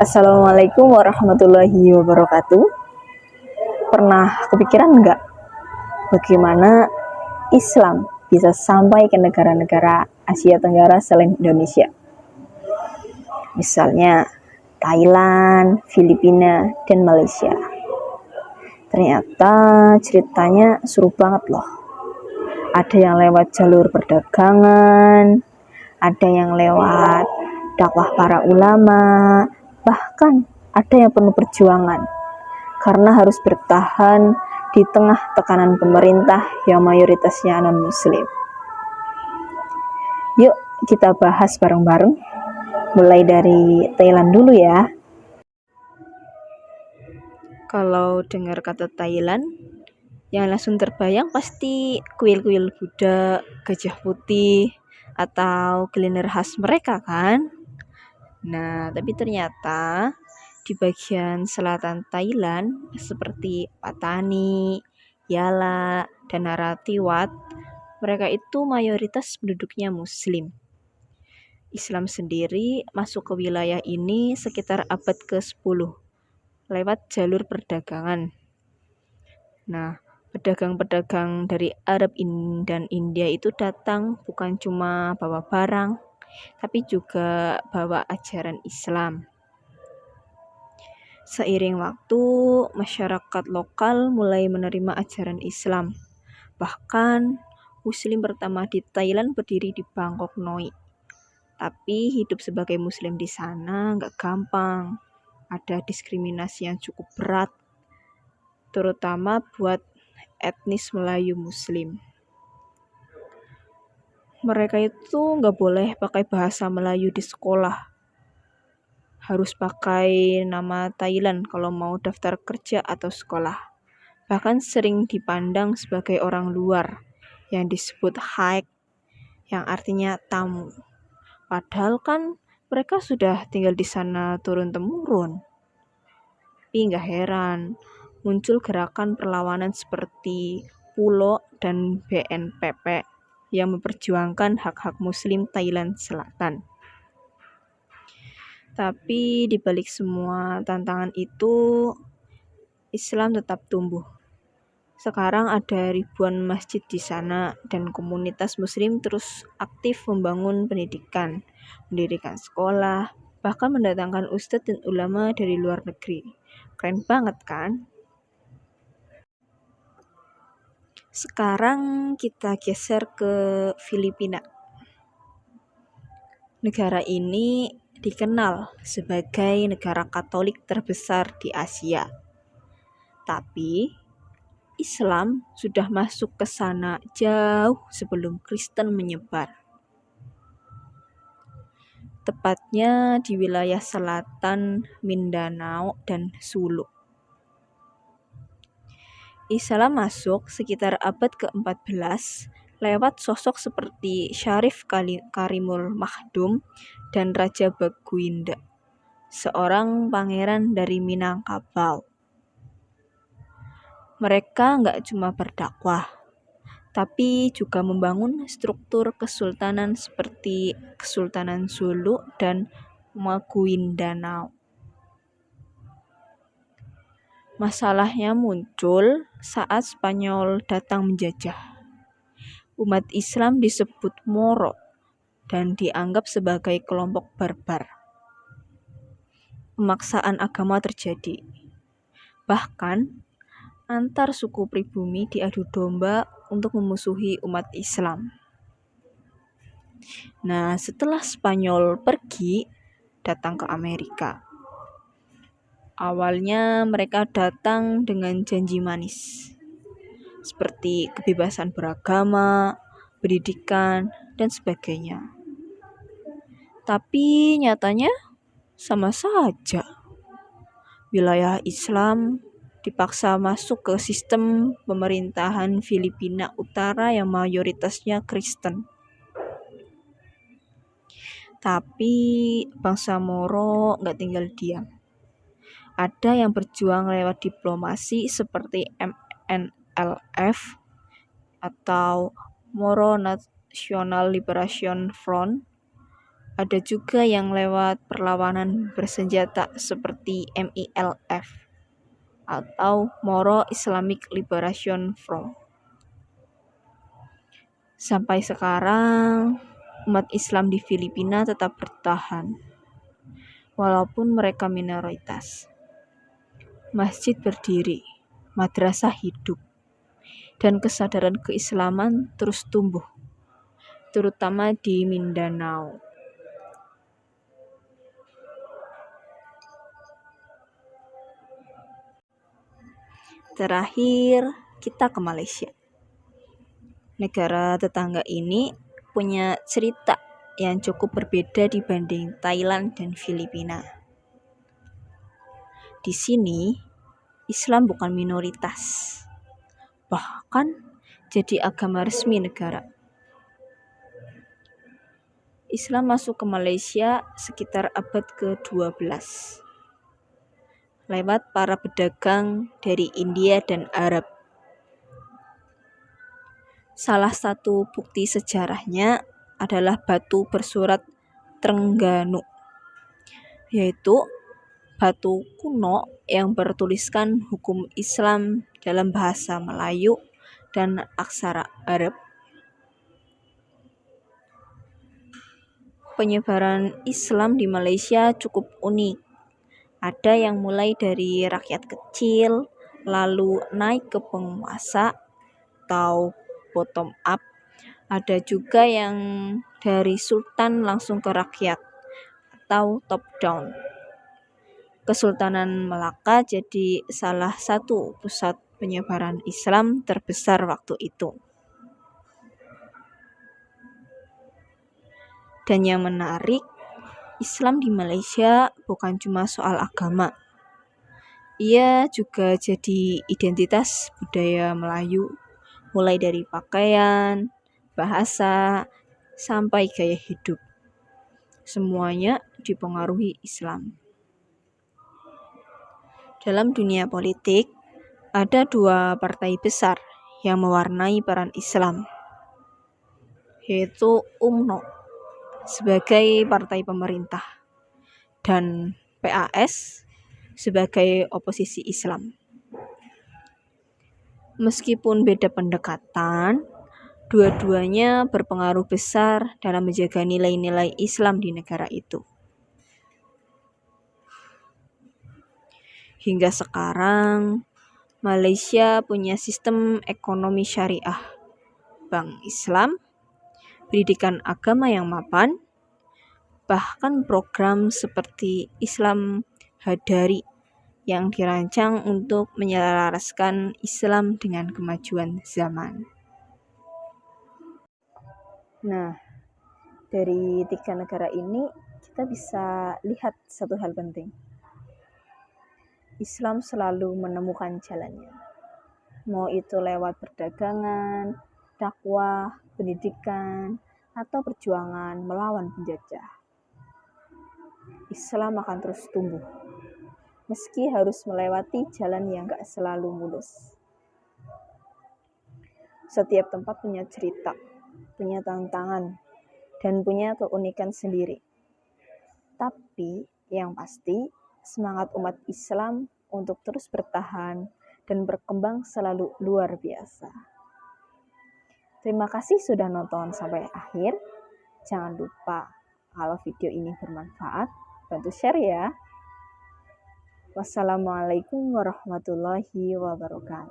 Assalamualaikum warahmatullahi wabarakatuh. Pernah kepikiran nggak bagaimana Islam bisa sampai ke negara-negara Asia Tenggara selain Indonesia? Misalnya Thailand, Filipina, dan Malaysia. Ternyata ceritanya seru banget loh. Ada yang lewat jalur perdagangan, ada yang lewat dakwah para ulama, bahkan ada yang penuh perjuangan karena harus bertahan di tengah tekanan pemerintah yang mayoritasnya non-muslim. Yuk kita bahas bareng-bareng, mulai dari Thailand dulu ya. Kalau dengar kata Thailand, yang langsung terbayang pasti kuil-kuil Buddha, gajah putih, atau kuliner khas mereka kan? Nah, tapi ternyata di bagian selatan Thailand seperti Patani, Yala, dan Narathiwat, mereka itu mayoritas penduduknya Muslim. Islam sendiri masuk ke wilayah ini sekitar abad ke-10 lewat jalur perdagangan. Nah, pedagang-pedagang dari Arab dan India itu datang bukan cuma bawa barang, tapi juga bawa ajaran Islam. Seiring waktu, masyarakat lokal mulai menerima ajaran Islam. Bahkan, Muslim pertama di Thailand berdiri di Bangkok Noi. Tapi hidup sebagai Muslim di sana nggak gampang. Ada diskriminasi yang cukup berat, terutama buat etnis Melayu Muslim. Mereka itu nggak boleh pakai bahasa Melayu di sekolah. Harus pakai nama Thailand kalau mau daftar kerja atau sekolah. Bahkan sering dipandang sebagai orang luar yang disebut haik, yang artinya tamu. Padahal kan mereka sudah tinggal di sana turun-temurun. Tapi nggak heran, muncul gerakan perlawanan seperti PULO dan BNPP yang memperjuangkan hak-hak Muslim Thailand Selatan. Tapi di balik semua tantangan itu, Islam tetap tumbuh. Sekarang ada ribuan masjid di sana dan komunitas Muslim terus aktif membangun pendidikan, mendirikan sekolah, bahkan mendatangkan ustadz dan ulama dari luar negeri. Keren banget kan? Sekarang kita geser ke Filipina. Negara ini dikenal sebagai negara Katolik terbesar di Asia. Tapi Islam sudah masuk ke sana jauh sebelum Kristen menyebar. Tepatnya di wilayah selatan Mindanao dan Sulu. Islam masuk sekitar abad ke-14 lewat sosok seperti Syarif Karimul Mahdum dan Raja Baguinda, seorang pangeran dari Minangkabau. Mereka nggak cuma berdakwah, tapi juga membangun struktur kesultanan seperti Kesultanan Sulu dan Maguindanao. Masalahnya muncul saat Spanyol datang menjajah. Umat Islam disebut Moro dan dianggap sebagai kelompok barbar. Pemaksaan agama terjadi. Bahkan, antar suku pribumi diadu domba untuk memusuhi umat Islam. Nah, setelah Spanyol pergi, datang ke Amerika. Awalnya mereka datang dengan janji manis, seperti kebebasan beragama, pendidikan, dan sebagainya. Tapi nyatanya sama saja. Wilayah Islam dipaksa masuk ke sistem pemerintahan Filipina Utara yang mayoritasnya Kristen. Tapi bangsa Moro nggak tinggal diam. Ada yang berjuang lewat diplomasi seperti MNLF atau Moro National Liberation Front. Ada juga yang lewat perlawanan bersenjata seperti MILF atau Moro Islamic Liberation Front. Sampai sekarang, umat Islam di Filipina tetap bertahan, walaupun mereka minoritas. Masjid berdiri, madrasah hidup, dan kesadaran keislaman terus tumbuh, terutama di Mindanao. Terakhir, kita ke Malaysia. Negara tetangga ini punya cerita yang cukup berbeda dibanding Thailand dan Filipina. Di sini, Islam bukan minoritas, bahkan jadi agama resmi negara. Islam masuk ke Malaysia sekitar abad ke-12 lewat para pedagang dari India dan Arab. Salah satu bukti sejarahnya adalah batu bersurat Trengganu, yaitu batu kuno yang bertuliskan hukum Islam dalam bahasa Melayu dan aksara Arab. Penyebaran Islam di Malaysia cukup unik. Ada yang mulai dari rakyat kecil, lalu naik ke penguasa atau bottom up. Ada juga yang dari sultan langsung ke rakyat atau top down. Kesultanan Melaka jadi salah satu pusat penyebaran Islam terbesar waktu itu. Dan yang menarik, Islam di Malaysia bukan cuma soal agama. Ia juga jadi identitas budaya Melayu, mulai dari pakaian, bahasa, sampai gaya hidup. Semuanya dipengaruhi Islam. Dalam dunia politik, ada dua partai besar yang mewarnai peran Islam, yaitu UMNO sebagai partai pemerintah dan PAS sebagai oposisi Islam. Meskipun beda pendekatan, dua-duanya berpengaruh besar dalam menjaga nilai-nilai Islam di negara itu. Hingga sekarang, Malaysia punya sistem ekonomi syariah, bank Islam, pendidikan agama yang mapan, bahkan program seperti Islam Hadari yang dirancang untuk menyelaraskan Islam dengan kemajuan zaman. Nah, dari tiga negara ini kita bisa lihat satu hal penting. Islam selalu menemukan jalannya. Mau itu lewat perdagangan, dakwah, pendidikan, atau perjuangan melawan penjajah. Islam akan terus tumbuh, meski harus melewati jalan yang gak selalu mulus. Setiap tempat punya cerita, punya tantangan, dan punya keunikan sendiri. Tapi yang pasti, semangat umat Islam untuk terus bertahan dan berkembang selalu luar biasa. Terima kasih sudah nonton sampai akhir. Jangan lupa kalau video ini bermanfaat, bantu share ya. Wassalamualaikum warahmatullahi wabarakatuh.